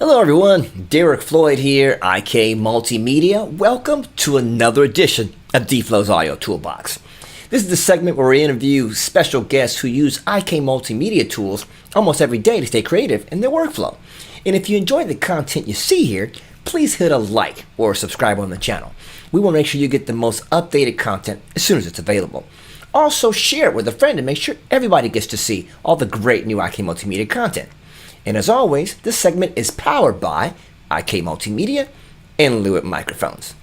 Hello everyone, Derek Floyd here, IK Multimedia. Welcome to another edition of DFlo's Audio Toolbox. This is the segment where we interview special guests who use IK Multimedia tools almost every day to stay creative in their workflow. And if you enjoy the content you see here, please hit a like or subscribe on the channel. We will make sure you get the most updated content as soon as it's available. Also share it with a friend and make sure everybody gets to see all the great new IK Multimedia content. And as always, this segment is powered by IK Multimedia and Lewitt Microphones.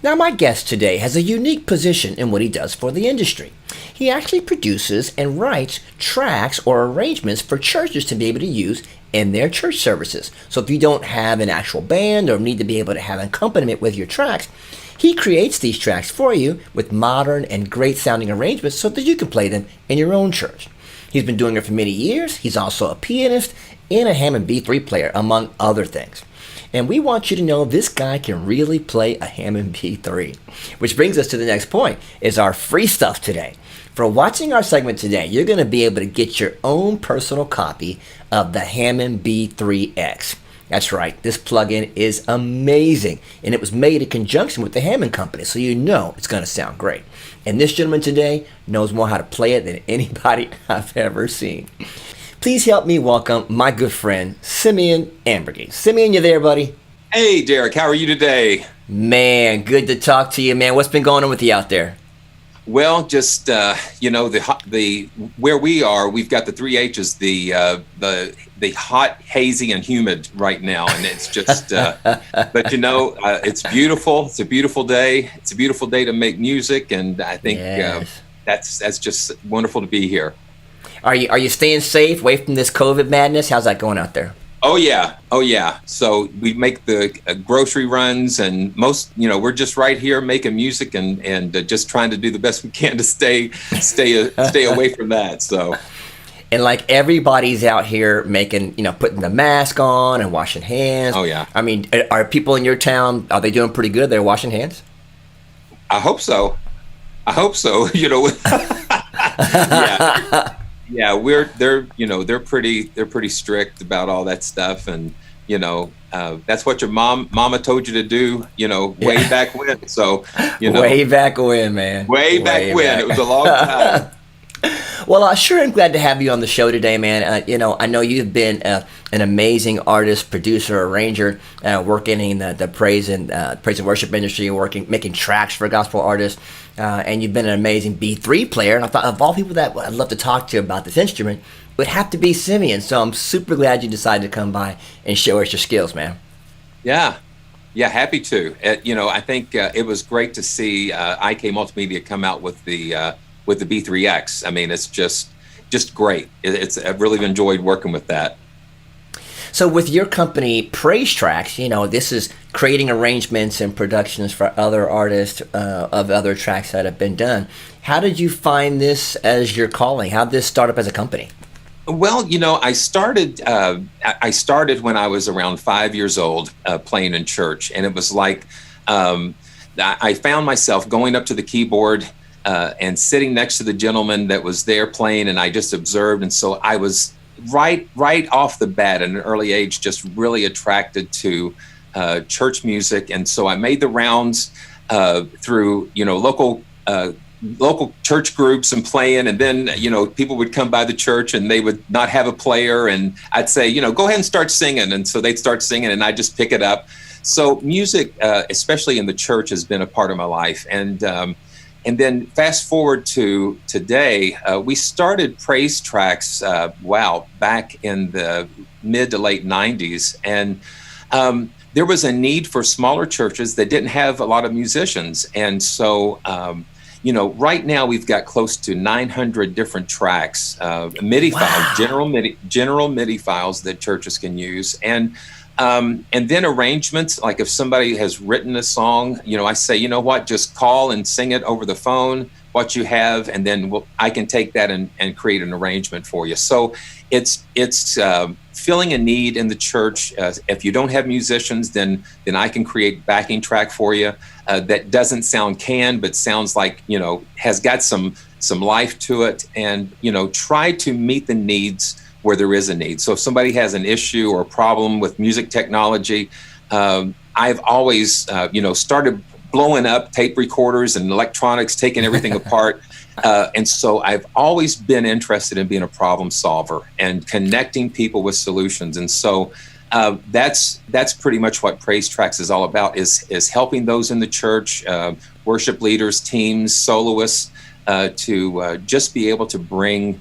Now my guest today has a unique position in what he does for the industry. He actually produces and writes tracks or arrangements for churches to be able to use in their church services. So if you don't have an actual band or need to be able to have an accompaniment with your tracks, he creates these tracks for you with modern and great sounding arrangements so that you can play them in your own church. He's been doing it for many years. He's also a pianist and a Hammond B3 player, among other things. And we want you to know this guy can really play a Hammond B3. Which brings us to the next point, is our free stuff today. For watching our segment today, you're going to be able to get your own personal copy of the Hammond B3X. That's right, this plugin is amazing, and it was made in conjunction with the Hammond company, so you know it's going to sound great. And this gentleman today knows more how to play it than anybody I've ever seen. Please help me welcome my good friend, Simeon Amburgey. Simeon, you there, buddy? Hey, Derek, how are you today? Man, good to talk to you, man. What's been going on with you out there? Well, just the where we are, we've got the 3 H's, the hot, hazy, and humid right now, and it's just. But it's beautiful. It's a beautiful day. It's a beautiful day to make music, and I think yes. That's just wonderful to be here. Are you staying safe away from this COVID madness? How's that going out there? Oh yeah. So we make the grocery runs, and we're just right here making music and just trying to do the best we can to stay away from that. So, and like everybody's out here making, putting the mask on and washing hands. Oh yeah. I mean, are people in your town, are they doing pretty good? They're washing hands? I hope so. Yeah. Yeah, they're pretty strict about all that stuff, and that's what your mama told you to do, way back when. So way back when, man. Way back when. It was a long time. Well, I sure am glad to have you on the show today, man. I know you've been an amazing artist, producer, arranger, working in the praise and worship industry, making tracks for gospel artists, and you've been an amazing B3 player. And I thought of all people that I'd love to talk to about this instrument, it would have to be Simeon. So I'm super glad you decided to come by and show us your skills, man. Yeah, happy to. I think it was great to see IK Multimedia come out with the B3X. I mean, it's just great. I've really enjoyed working with that. So with your company, Praise Tracks, this is creating arrangements and productions for other artists of other tracks that have been done. How did you find this as your calling? How did this start up as a company? Well, I started when I was around 5 years old, playing in church, and it was like I found myself going up to the keyboard and sitting next to the gentleman that was there playing, and I just observed. And so I was right off the bat at an early age just really attracted to church music. And so I made the rounds through local church groups and playing, and then people would come by the church and they would not have a player, and I'd say go ahead and start singing, and so they'd start singing and I'd just pick it up. So music, especially in the church, has been a part of my life. And then fast forward to today, we started Praise Tracks, back in the mid to late 90s. And there was a need for smaller churches that didn't have a lot of musicians. And so, right now we've got close to 900 different tracks, MIDI files, general MIDI files that churches can use. And then arrangements, like if somebody has written a song, I say, just call and sing it over the phone, what you have, and then I can take that and create an arrangement for you. So it's filling a need in the church. If you don't have musicians, then I can create backing track for you that doesn't sound canned, but sounds like, has got some life to it, and, try to meet the needs where there is a need. So if somebody has an issue or a problem with music technology, I've always, started blowing up tape recorders and electronics, taking everything apart. And so I've always been interested in being a problem solver and connecting people with solutions. And so that's pretty much what Praise Tracks is all about, is helping those in the church, worship leaders, teams, soloists, to just be able to bring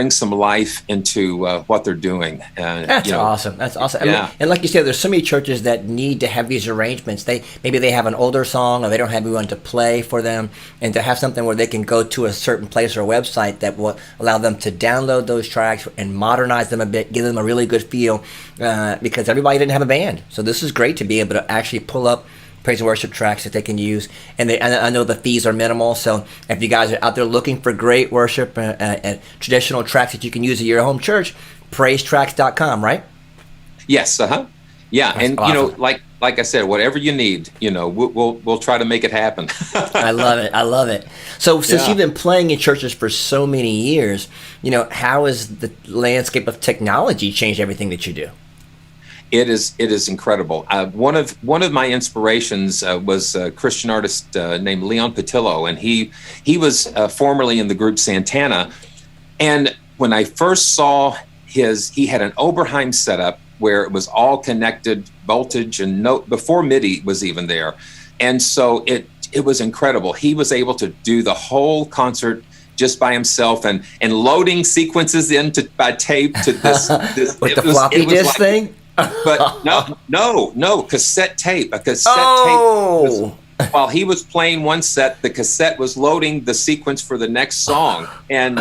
some life into what they're doing. That's awesome. That's awesome. Yeah. I mean, and like you said, there's so many churches that need to have these arrangements. Maybe they have an older song, or they don't have anyone to play for them, and to have something where they can go to a certain place or a website that will allow them to download those tracks and modernize them a bit, give them a really good feel, because everybody didn't have a band. So this is great to be able to actually pull up praise and worship tracks that they can use, and I know the fees are minimal. So if you guys are out there looking for great worship and traditional tracks that you can use at your home church, praisetracks.com, right? Yes. Yeah. That's and awesome. like I said, whatever you need, we'll try to make it happen. I love it. So since you've been playing in churches for so many years, how has the landscape of technology changed everything that you do? It is incredible. One of my inspirations was a Christian artist named Leon Patillo, and he was formerly in the group Santana. And when I first saw he had an Oberheim setup where it was all connected, voltage and note, before MIDI was even there, and so it was incredible. He was able to do the whole concert just by himself, and loading sequences by tape to this with the floppy disk thing. But no, cassette tape. A cassette tape. While he was playing one set, the cassette was loading the sequence for the next song. And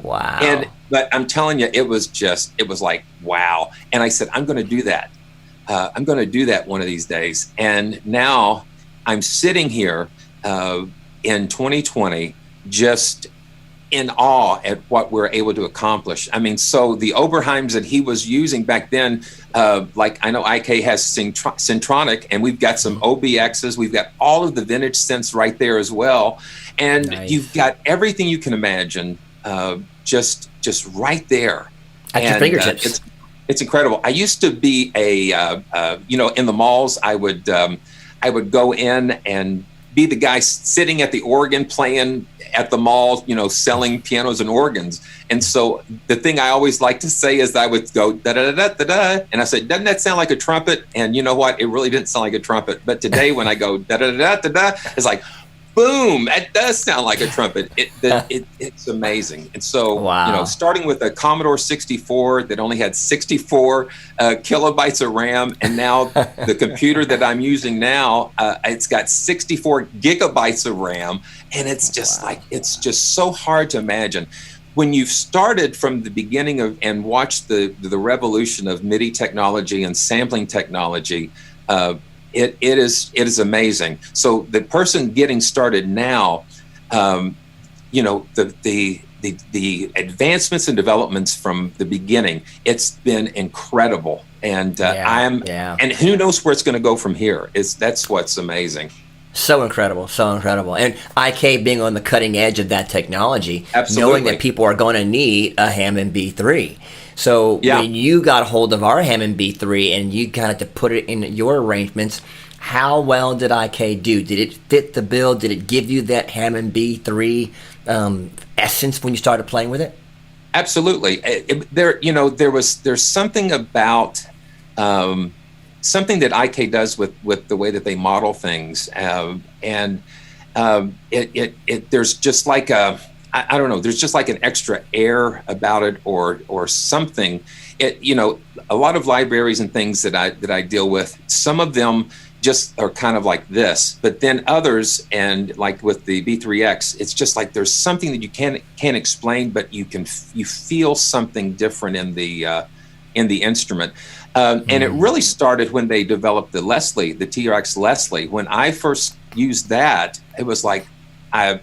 wow. But I'm telling you, it was like, wow. And I said, I'm going to do that. I'm going to do that one of these days. And now I'm sitting here in 2020, just in awe at what we're able to accomplish. I mean, so the Oberheims that he was using back then, like I know IK has Syntronic, and we've got some OBXs, we've got all of the vintage synths right there as well, and nice. You've got everything you can imagine, just right there at your fingertips. It's incredible. I used to be in the malls, I would go in and be the guy sitting at the organ playing at the mall, selling pianos and organs. And so the thing I always like to say is I would go da da da da da, and I said, doesn't that sound like a trumpet? And you know what? It really didn't sound like a trumpet. But today when I go da da da da da, it's like, boom! That does sound like a trumpet. It's amazing. And so, wow. Starting with a Commodore 64 that only had 64 kilobytes of RAM, and now the computer that I'm using now, it's got 64 gigabytes of RAM, and it's just it's just so hard to imagine. When you've started from the beginning and watched the revolution of MIDI technology and sampling technology, it is amazing. So the person getting started now, the advancements and developments from the beginning, it's been incredible. And and who knows where it's going to go from here? That's what's amazing. So incredible. And IK being on the cutting edge of that technology, absolutely, knowing that people are going to need a Hammond B3. So when you got a hold of our Hammond B3 and you got to put it in your arrangements, how well did IK do? Did it fit the bill? Did it give you that Hammond B3 essence when you started playing with it? Absolutely. There's something about something that IK does with the way that they model things, there's just like I don't know. There's just like an extra air about it, or something. A lot of libraries and things that I deal with, some of them just are kind of like this, but then others, and like with the B3X, it's just like there's something that you can't explain, but you feel something different in the instrument. And it really started when they developed the Leslie, the TRX Leslie. When I first used that, it was like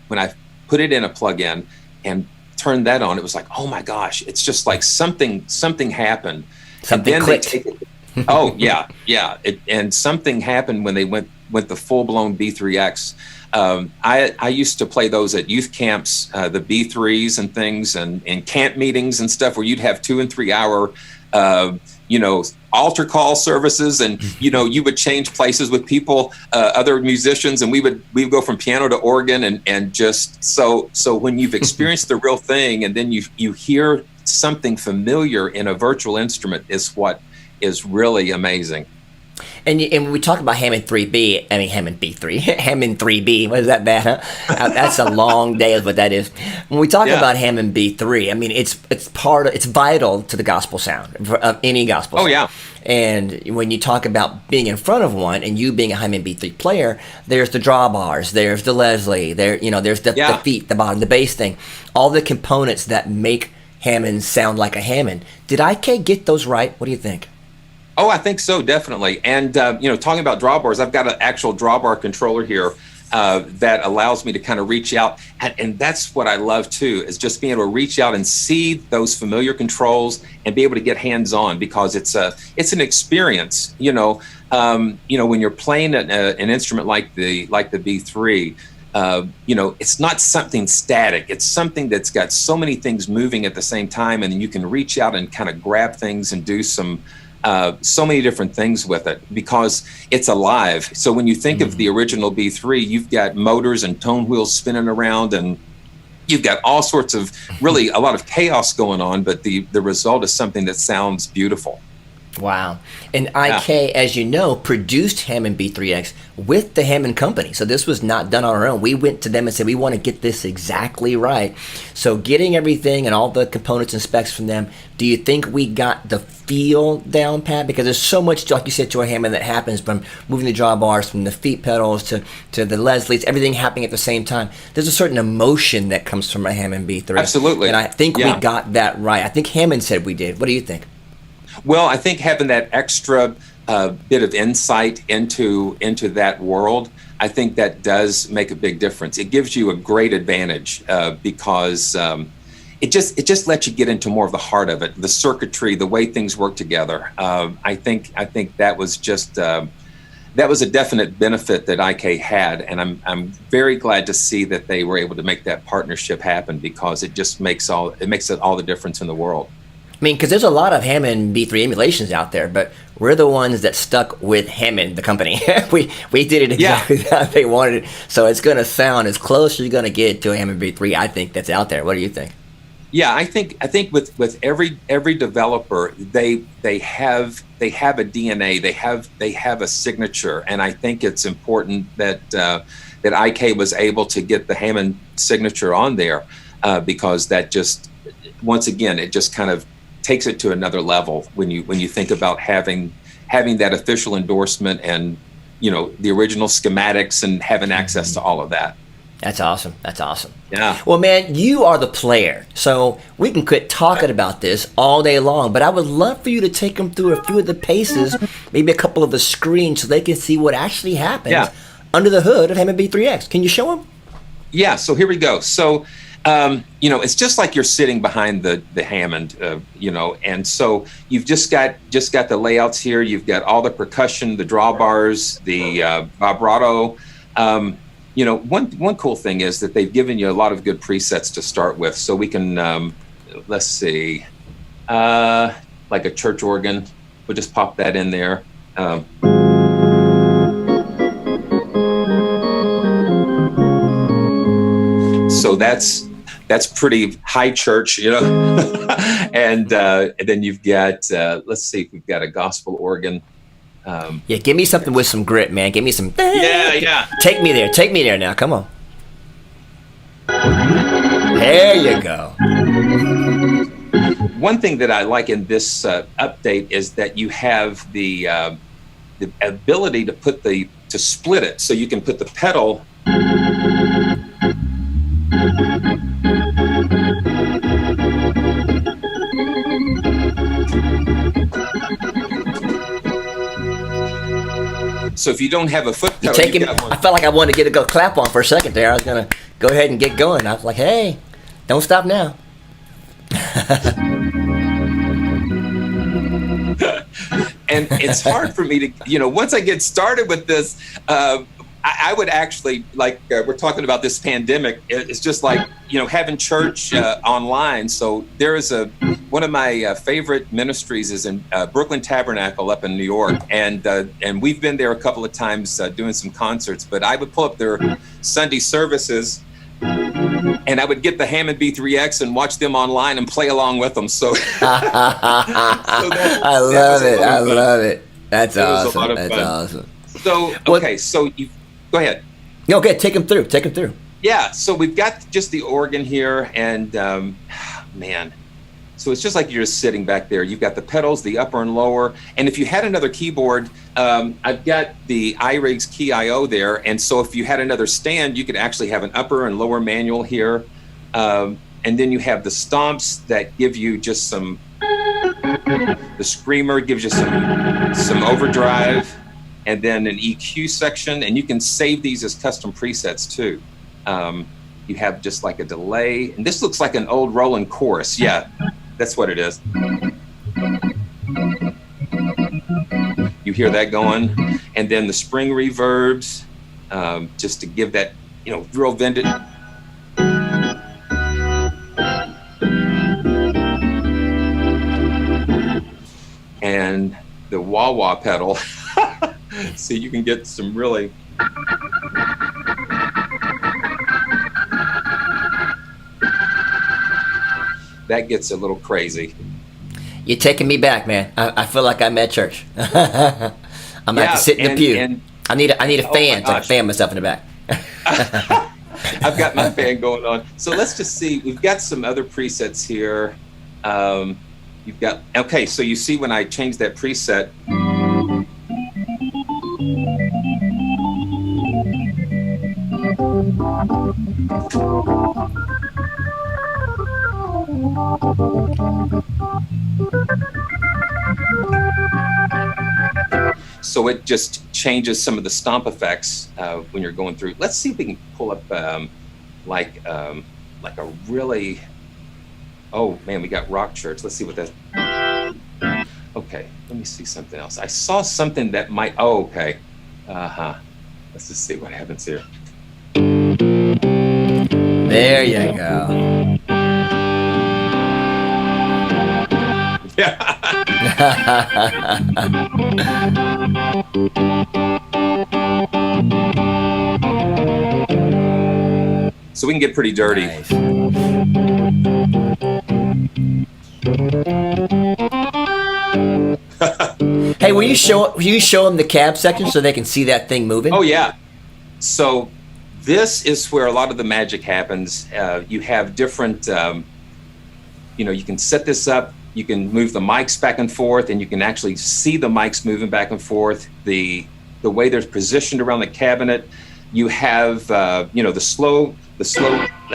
when I put it in a plug-in and turned that on, it was like, oh my gosh, it's just like something happened. Something clicked. Oh yeah. And something happened when they went went the full-blown B3X. I used to play those at youth camps, the B3s and things, and camp meetings and stuff where you'd have 2 and 3 hour, altar call services, and you would change places with people, other musicians, and we would go from piano to organ, and just so when you've experienced the real thing, and then you hear something familiar in a virtual instrument, is what is really amazing. And when we talk about Hammond 3B, I mean Hammond B3, Hammond 3B, what is that bad, huh? That's a long day is what that is. When we talk about Hammond B3, I mean it's vital to the gospel sound of any gospel sound. Oh yeah. And when you talk about being in front of one, and you being a Hammond B3 player, there's the drawbars, there's the Leslie, there's the feet, the bottom, the bass thing, all the components that make Hammond sound like a Hammond. Did IK get those right? What do you think? Oh, I think so, definitely. And, talking about drawbars, I've got an actual drawbar controller here that allows me to kind of reach out. And that's what I love, too, is just being able to reach out and see those familiar controls and be able to get hands-on, because it's an experience, when you're playing an instrument like the B3, it's not something static. It's something that's got so many things moving at the same time, and then you can reach out and kind of grab things and do so many different things with it, because it's alive. So when you think of the original B3, you've got motors and tone wheels spinning around, and you've got all sorts of really a lot of chaos going on, but the result is something that sounds beautiful. Wow. And IK, as you know, produced Hammond B3X with the Hammond Company. So this was not done on our own. We went to them and said, we want to get this exactly right. So getting everything and all the components and specs from them, do you think we got the feel down pat? Because there's so much, like you said, to a Hammond that happens from moving the drawbars, from the feet pedals to the Leslies, everything happening at the same time. There's a certain emotion that comes from a Hammond B3. Absolutely. And I think we got that right. I think Hammond said we did. What do you think? Well, I think having that extra bit of insight into that world, I think that does make a big difference. It gives you a great advantage because it just lets you get into more of the heart of it, the circuitry, the way things work together. I think that was just that was a definite benefit that IK had, and I'm very glad to see that they were able to make that partnership happen, because it just makes all the difference in the world. I mean, because there's a lot of Hammond B3 emulations out there, but we're the ones that stuck with Hammond, the company. we did it exactly how they wanted it, so it's going to sound as close as you're going to get to a Hammond B3. I think that's out there. What do you think? Yeah, I think with every developer, they have a DNA, they have a signature, and I think it's important that IK was able to get the Hammond signature on there, because that just, once again, it just kind of takes it to another level when you think about having that official endorsement and the original schematics and having access to all of that. That's awesome. That's awesome. Yeah. Well, man, you are the player, so we can quit talking about this all day long, but I would love for you to take them through a few of the paces, maybe a couple of the screens, so they can see what actually happens under the hood of Hammond B3X. Can you show them? Yeah, so here we go. So it's just like you're sitting behind the Hammond, and so you've just got the layouts here. You've got all the percussion, the drawbars, the vibrato. One cool thing is that they've given you a lot of good presets to start with. So we can, let's see, like a church organ. We'll just pop that in there. So that's pretty high church, and then you've got, let's see if we've got a gospel organ. Give me something with some grit, man. Give me some. Yeah. Take me there now. Come on. There you go. One thing that I like in this update is that you have the ability to split it, so you can put the pedal. So if you don't have a foot pedal, you've got one. I felt like I wanted to go clap on for a second there. I was going to go ahead and get going. I was like, hey, don't stop now. And it's hard for me to, once I get started with this, I would actually, we're talking about this pandemic, it's just like, having church online. So there is one of my favorite ministries is in Brooklyn Tabernacle up in New York. And we've been there a couple of times doing some concerts, but I would pull up their Sunday services and I would get the Hammond B3X and watch them online and play along with them. So, I love it. That's awesome. That's awesome. So, okay, so you go ahead. No, okay, take them through. Yeah, so we've got just the organ here, and man, so it's just like you're just sitting back there. You've got the pedals, the upper and lower, and if you had another keyboard, I've got the iRig's Key I/O there, and so if you had another stand, you could actually have an upper and lower manual here, and then you have the stomps that give you just some. The screamer gives you some overdrive, and then an EQ section, and you can save these as custom presets too. You have just like a delay, and this looks like an old Roland chorus. Yeah, that's what it is. You hear that going, and then the spring reverbs, just to give that, real vintage. And the wah-wah pedal, so you can get some really. That gets a little crazy. You're taking me back, man. I feel like I'm at church. I'm gonna have to sit in the pew. I need a fan so I can fan myself in the back. I've got my fan going on. So let's just see. We've got some other presets here. You've got, okay, so you see when I change that preset. So it just changes some of the stomp effects when you're going through. Let's see if we can pull up like a really, oh man, we got rock church. Let's see what that's. Okay, let me see something else. I saw something that might, oh, okay. Let's just see what happens here. There you go. Yeah. So we can get pretty dirty. Nice. Hey, will you show them the cab section so they can see that thing moving? Oh yeah. So this is where a lot of the magic happens. You have different, you can set this up. You can move the mics back and forth, and you can actually see the mics moving back and forth. The way they're positioned around the cabinet. You have, the slow. Let's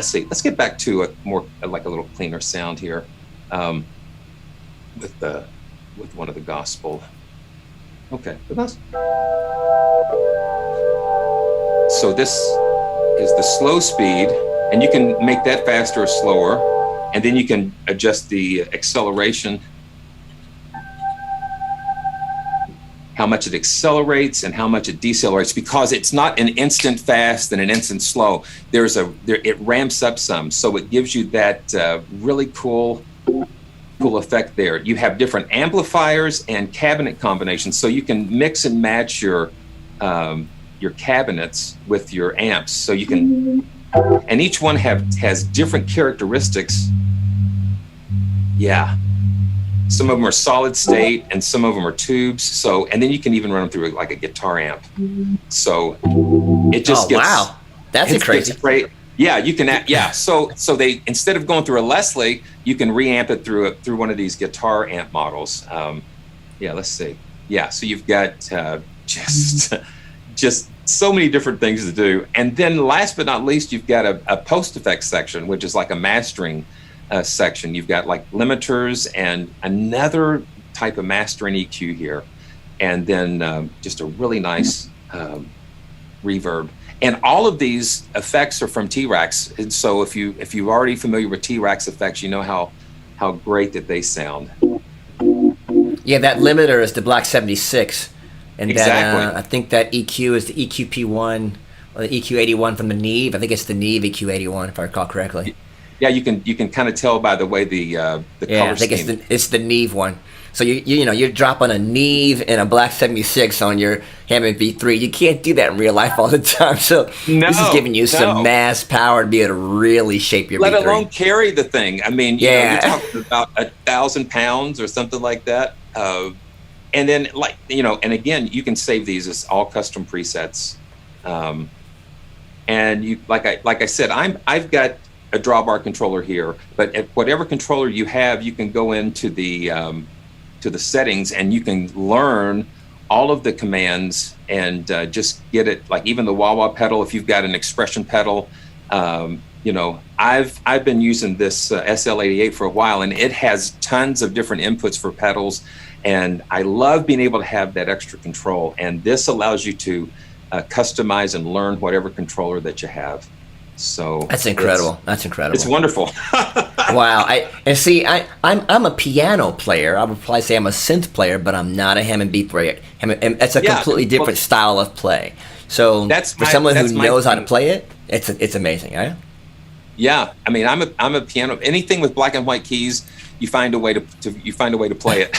see. Let's get back to a more like a little cleaner sound here, with one of the gospel. Okay. So this is the slow speed, and you can make that faster or slower, and then you can adjust the acceleration, how much it accelerates and how much it decelerates, because it's not an instant fast and an instant slow. It ramps up some, so it gives you that really cool effect there. You have different amplifiers and cabinet combinations, so you can mix and match your cabinets with your amps. So you can, and each one has different characteristics. Yeah. Some of them are solid state and some of them are tubes. So, and then you can even run them through like a guitar amp. So it just gets, wow, that's crazy. Great. Yeah, you can. Yeah, so they, instead of going through a Leslie, you can reamp it through one of these guitar amp models. Yeah, let's see. Yeah, so you've got just so many different things to do. And then last but not least, you've got a post effects section, which is like a mastering section. You've got like limiters and another type of mastering EQ here, and then just a really nice reverb. And all of these effects are from T-Rex. And so if you're already familiar with T-Rex effects, you know how great that they sound. Yeah, that limiter is the Black 76. And Exactly. then I think that EQ is the EQP1 or the EQ81 from the Neve. I think it's the Neve EQ81 if I recall correctly. Yeah, you can kind of tell by the way the color I think scheme. it's the Neve one. So you're dropping a Neve and a Black 76 on your Hammond B3. You can't do that in real life all the time. So this is giving you some mass power to be able to really shape your Let B3. alone carry the thing. I mean, you know, you're talking about 1,000 pounds or something like that. And then, like, you know, and again, you can save these as all custom presets. And you, like I said, I've got a drawbar controller here, but at whatever controller you have, you can go into the settings and you can learn all of the commands and just get it, like even the wah-wah pedal, if you've got an expression pedal. You know, I've been using this SL88 for a while, and it has tons of different inputs for pedals, and I love being able to have that extra control, and this allows you to customize and learn whatever controller that you have. So that's incredible. That's incredible. It's wonderful. Wow. I'm a piano player. I would probably say I'm a synth player, but I'm not a Hammond B3X. It's a completely different style of play. So for someone who knows how to play it, it's amazing, right? Yeah, I mean, I'm a piano. Anything with black and white keys, you find a way to play it.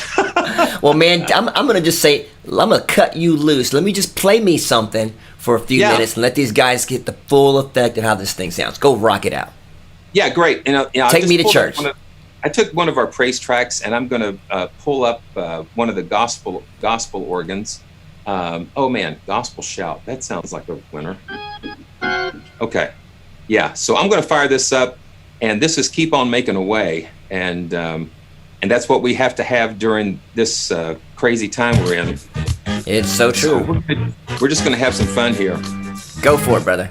Well, man, I'm gonna just say I'm gonna cut you loose. Let me just play me something for a few minutes and let these guys get the full effect of how this thing sounds. Go rock it out. Yeah, great. Take me to church. I took one of our praise tracks, and I'm gonna pull up one of the gospel organs. Oh man, gospel shout. That sounds like a winner. Okay. Yeah, so I'm going to fire this up, and this is Keep On Making Away, and that's what we have to have during this crazy time we're in. It's so true. So we're just going to have some fun here. Go for it, brother.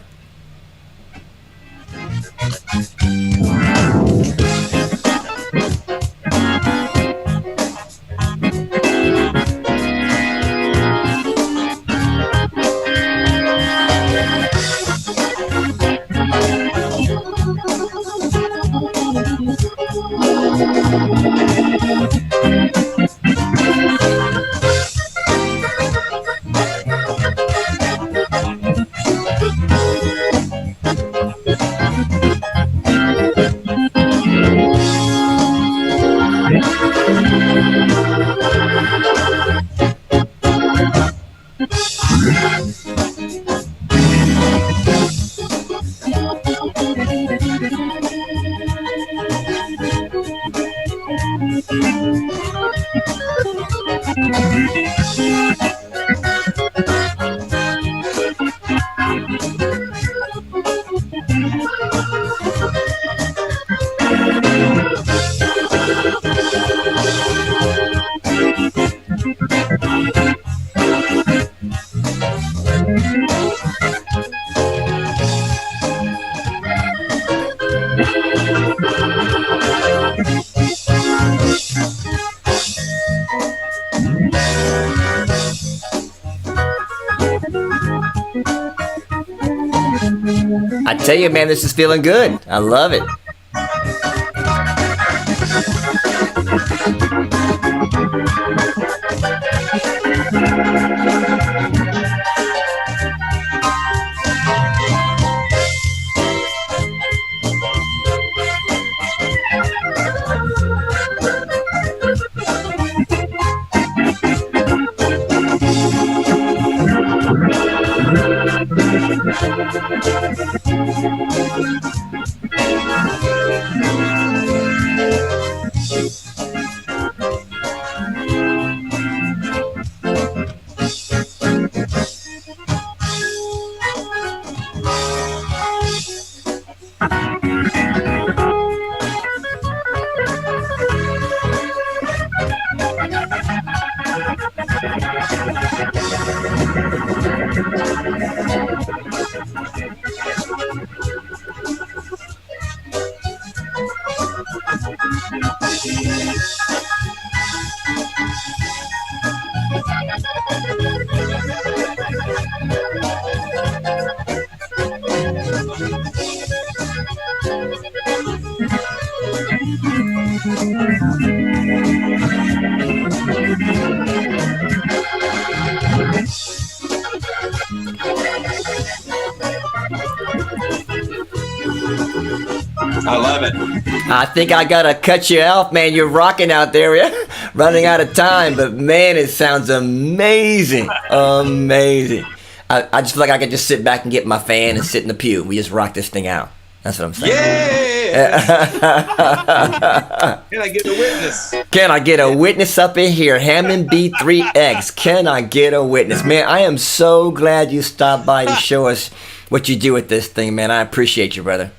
I tell you, man, this is feeling good. I love it. I love it. I think I gotta cut you off, man. You're rocking out there. We're running out of time, but man, it sounds amazing. Amazing. I just feel like I could just sit back and get my fan and sit in the pew. We just rock this thing out. That's what I'm saying. Yeah. Can I get a witness? Can I get a witness up in here? Hammond B3X. Can I get a witness? Man, I am so glad you stopped by to show us what you do with this thing, man. I appreciate you, brother.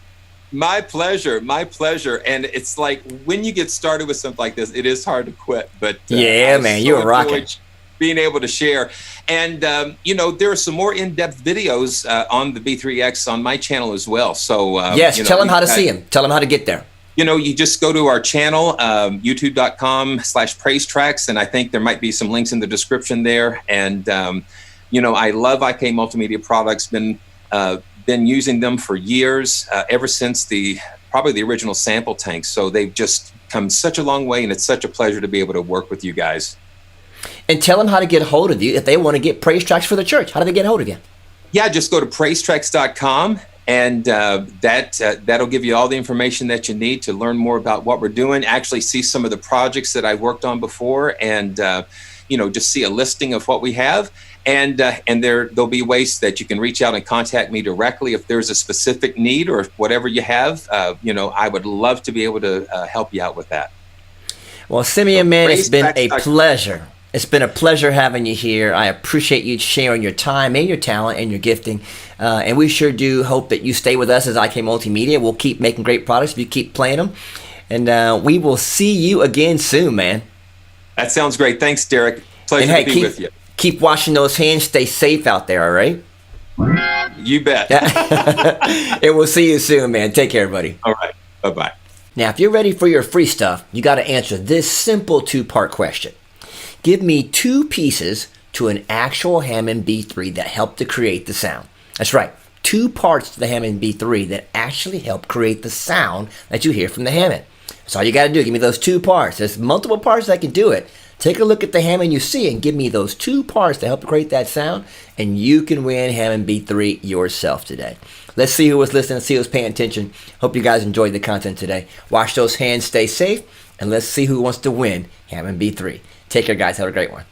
My pleasure. My pleasure. And it's like when you get started with something like this, it is hard to quit. But yeah, man, you're rocking. Being able to share. And, there are some more in-depth videos on the B3X on my channel as well. So, yes, tell them how to see them. Tell them how to get there. You just go to our channel, youtube.com/praisetracks. And I think there might be some links in the description there. And, I love IK Multimedia products. Been using them for years, ever since probably the original sample tanks. So they've just come such a long way, and it's such a pleasure to be able to work with you guys. And tell them how to get a hold of you if they want to get praise tracks for the church. How do they get a hold of you? Yeah, just go to praisetracks.com, and that'll give you all the information that you need to learn more about what we're doing, actually see some of the projects that I worked on before, and just see a listing of what we have. And there'll be ways that you can reach out and contact me directly if there's a specific need or whatever you have. I would love to be able to help you out with that. Well, Simeon, man, it's been a pleasure. It's been a pleasure having you here. I appreciate you sharing your time and your talent and your gifting. And we sure do hope that you stay with us as IK Multimedia. We'll keep making great products if you keep playing them. And we will see you again soon, man. That sounds great. Thanks, Derek. Pleasure to be with you. Keep washing those hands. Stay safe out there, all right? You bet. And we'll see you soon, man. Take care, buddy. All right. Bye-bye. Now, if you're ready for your free stuff, you got to answer this simple two-part question. Give me 2 pieces to an actual Hammond B3 that helped to create the sound. That's right. 2 parts to the Hammond B3 that actually help create the sound that you hear from the Hammond. That's all you got to do. Give me those 2 parts. There's multiple parts that can do it. Take a look at the Hammond you see and give me those 2 parts to help create that sound, and you can win Hammond B3 yourself today. Let's see who was listening, see who was paying attention. Hope you guys enjoyed the content today. Wash those hands, stay safe, and let's see who wants to win Hammond B3. Take care, guys. Have a great one.